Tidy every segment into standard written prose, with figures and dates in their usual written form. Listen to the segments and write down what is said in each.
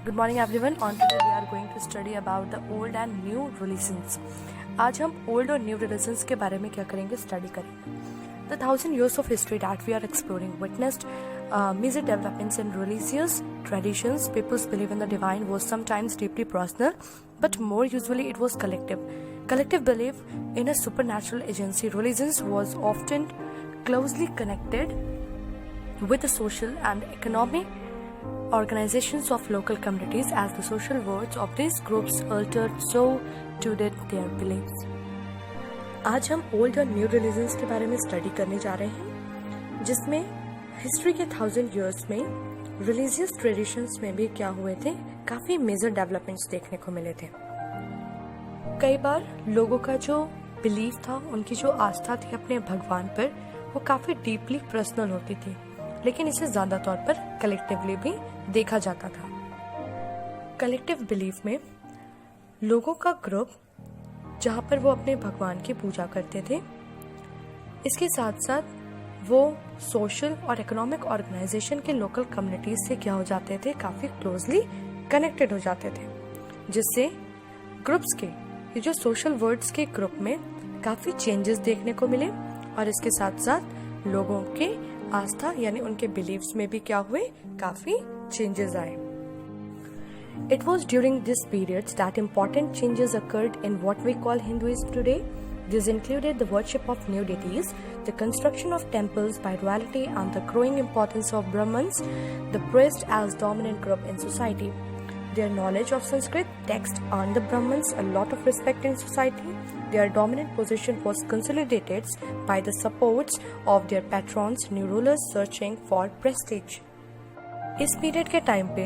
Good morning everyone. On today we are going to study about the old and new religions. आज हम old और new religions के बारे में क्या करेंगे, स्टडी करेंगे. The 1000 years of history that we are exploring witnessed major developments in religious traditions. People's belief in the divine was sometimes deeply personal, but more usually it was collective. Collective belief in a supernatural agency. Religions was often closely connected with the social and economic organizations of local communities. As the social words of these groups altered, so too did their beliefs. आज हम old और new religions के बारे में study करने जा रहे हैं, जिसमें हिस्ट्री के 1000 इयर्स में रिलीजियस ट्रेडिशंस में भी क्या हुए थे, काफी मेजर डेवलपमेंट्स देखने को मिले थे. कई बार लोगों का जो बिलीफ था, उनकी जो आस्था थी अपने भगवान पर, वो काफी डीपली पर्सनल होती थी, लेकिन इसे ज्यादा तौर पर कलेक्टिवली भी देखा जाता था. कलेक्टिव बिलीफ में लोगों का ग्रुप जहाँ पर वो अपने भगवान की पूजा करते थे, इसके साथ साथ वो सोशल और इकोनॉमिक ऑर्गेनाइजेशन के लोकल कम्युनिटीज से क्या हो जाते थे, काफी क्लोजली कनेक्टेड हो जाते थे, जिससे ग्रुप्स के ये जो सोशल वर्ड्स के ग्रुप में काफी चेंजेस देखने को मिले, और इसके साथ साथ लोगों के आस्था यानी उनके बिलीव्स में भी क्या हुए, काफी चेंजेस आए. It was during this period that important changes occurred in what we call Hinduism today. These included the worship of new deities, the construction of temples by royalty, and the growing importance of Brahmins, the priest as dominant group in society. Their knowledge of Sanskrit text earned the Brahmins a lot of respect in society. Their dominant position was consolidated by the supports of their patrons, new rulers searching for prestige. इस period के time पे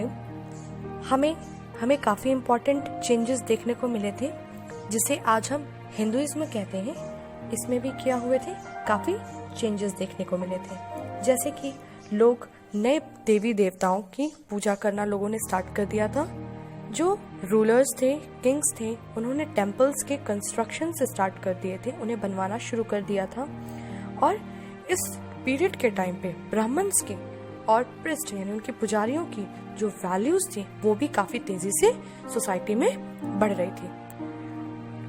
हमें काफी important changes देखने को मिले थे, जिसे आज हम हिंदुइज्म कहते हैं. इसमें भी क्या हुए थे, काफी चेंजेस देखने को मिले थे. जैसे कि लोग नए देवी देवताओं की पूजा करना लोगों ने स्टार्ट कर दिया था. जो रूलर्स थे, किंग्स थे, उन्होंने टेम्पल्स के कंस्ट्रक्शन से स्टार्ट कर दिए थे, उन्हें बनवाना शुरू कर दिया था. और इस पीरियड के टाइम पे ब्राह्मण्स के और प्रिस्ट यानी उनके पुजारियों की जो वैल्यूज थी, वो भी काफी तेजी से सोसाइटी में बढ़ रही थी.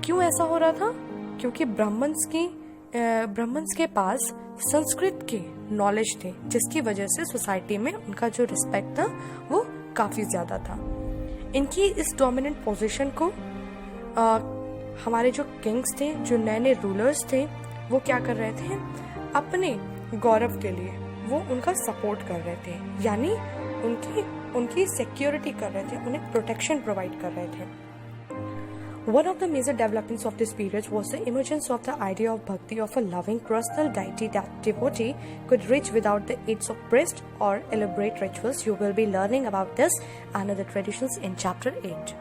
क्यों ऐसा हो रहा था? क्योंकि ब्राह्मण्स के पास संस्कृत के नॉलेज थे, जिसकी वजह से सोसाइटी में उनका जो रिस्पेक्ट था वो काफी ज्यादा था. इनकी इस डोमिनेंट पोजीशन को हमारे जो किंग्स थे, जो नए नए रूलर्स थे, वो क्या कर रहे थे, अपने गौरव के लिए वो उनका सपोर्ट कर रहे थे, यानी उनकी सिक्योरिटी कर रहे थे, उन्हें प्रोटेक्शन प्रोवाइड कर रहे थे. One of the major developments of this period was the emergence of the idea of bhakti, of a loving personal deity that devotee could reach without the aid of priest or elaborate rituals. You will be learning about this and other traditions in chapter 8.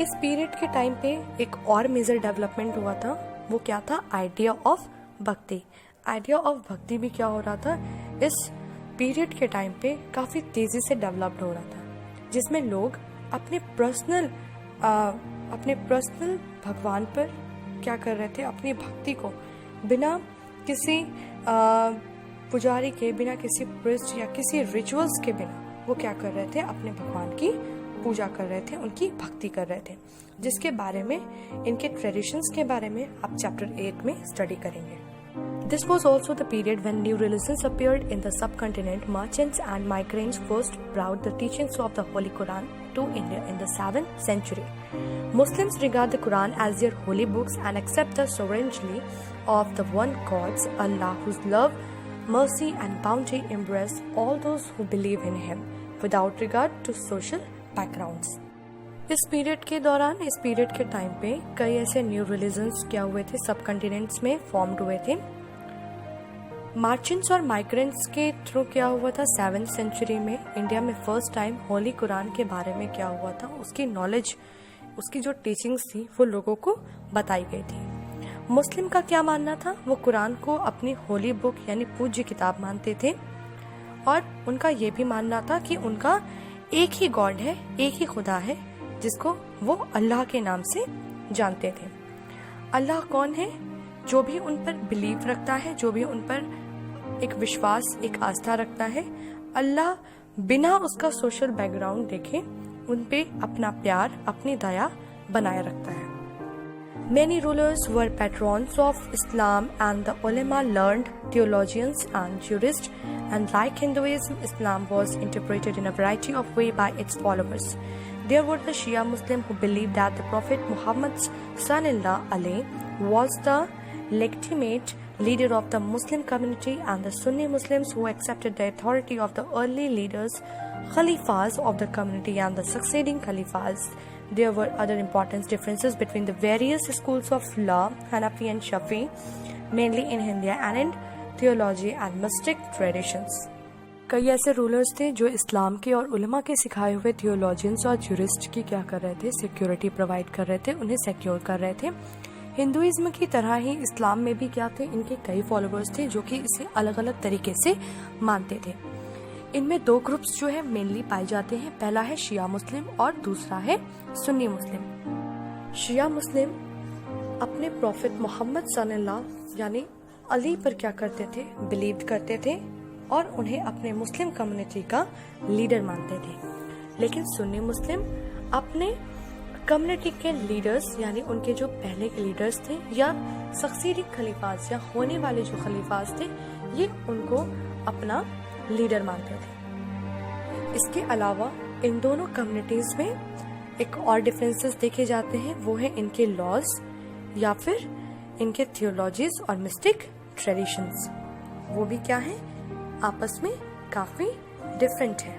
इस period के time पे एक और major development हुआ था, वो क्या था, आइडिया ऑफ भक्ति. आइडिया ऑफ भक्ति भी क्या हो रहा था, इस पीरियड के टाइम पे काफी तेजी से डेवलप्ड हो रहा था, जिसमें लोग अपने पर्सनल भगवान पर क्या कर रहे थे, अपनी भक्ति को बिना किसी पुजारी के, बिना किसी प्रिस्ट या किसी रिचुअल्स के बिना वो क्या कर रहे थे, अपने भगवान की पूजा कर रहे थे, उनकी भक्ति कर रहे थे, जिसके बारे में, इनके ट्रेडिशंस के बारे में आप चैप्टर 8 में स्टडी करेंगे. This was also the period when new religions appeared in the subcontinent. Merchants and migrants first brought the teachings of the Holy Quran to India in the 7th century. Muslims regard the Quran as their holy books and accept the sovereignty of the one God, Allah, whose love, mercy and bounty embrace all those who believe in Him, without regard to social backgrounds. इस period के दौरान, इस period के time पे कई ऐसे new religions क्या हुए थे, सब कंटिनेंट्स में फॉर्म्ड हुए थे. मार्चेंट्स और माइग्रेंट्स के थ्रू क्या हुआ था, 7th सेंचुरी में इंडिया में फर्स्ट टाइम होली कुरान के बारे में क्या हुआ था, उसकी नॉलेज, उसकी जो टीचिंग्स थी वो लोगों को बताई गई थी. मुस्लिम का क्या मानना था, वो कुरान को अपनी होली बुक यानी पूज्य किताब मानते थे, और उनका ये भी मानना था कि उनका एक ही गॉड है, एक ही खुदा है, जिसको वो अल्लाह के नाम से जानते थे. अल्लाह कौन है? जो भी उन पर बिलीव रखता है, जो भी उन पर एक विश्वास, एक आस्था रखता है, अल्लाह बिना उसका सोशल बैकग्राउंड देखे उन पे अपना प्यार, अपनी दया बनाए रखता है। Many rulers were patrons of Islam and the ulama learned theologians and jurists, and like Hinduism, Islam was interpreted in a variety of ways by its followers. There were the Shia Muslims who believed that the Prophet Muhammad's son-in-law Ali was the legitimate leader of the Muslim community, and the Sunni Muslims who accepted the authority of the early leaders, Khalifas of the community and the succeeding Khalifas. There were other important differences between the various schools of law, Hanafi and Shafi, mainly in Hindu and in theology and mystic traditions. कई ऐसे rulers थे जो इस्लाम के और उलमा के सिखाए हुए थियोलॉजियंस और ज्यूरिस्ट की क्या कर रहे थे, सिक्योरिटी प्रोवाइड कर रहे थे, उन्हें सिक्योर कर रहे थे। हिंदुइज्म की तरह ही इस्लाम में भी क्या थे, इनके कई फॉलोअर्स थे जो कि इसे अलग अलग तरीके से मानते थे। इनमें दो ग्रुप्स जो है मेनली पाए जाते हैं, पहला है शिया मुस्लिम और दूसरा है सुन्नी मुस्लिम। शिया मुस्लिम अपने प्रॉफिट मोहम्मद सल्लल्लाहु यानी अली पर क्या करते थे, बिलीव करते थे और उन्हें अपने मुस्लिम कम्युनिटी का लीडर मानते थे। लेकिन सुन्नी मुस्लिम अपने कम्युनिटी के लीडर्स यानी उनके जो पहले के लीडर्स थे या सक्सीडिंग खलीफाज या होने वाले जो खलीफाज थे, ये उनको अपना लीडर मानते थे। इसके अलावा इन दोनों कम्युनिटीज में एक और डिफरेंसेस देखे जाते हैं, वो है इनके लॉज या फिर इनके थियोलॉजीज और मिस्टिक ट्रेडिशंस। वो भी क्या है, आपस में काफी डिफरेंट है।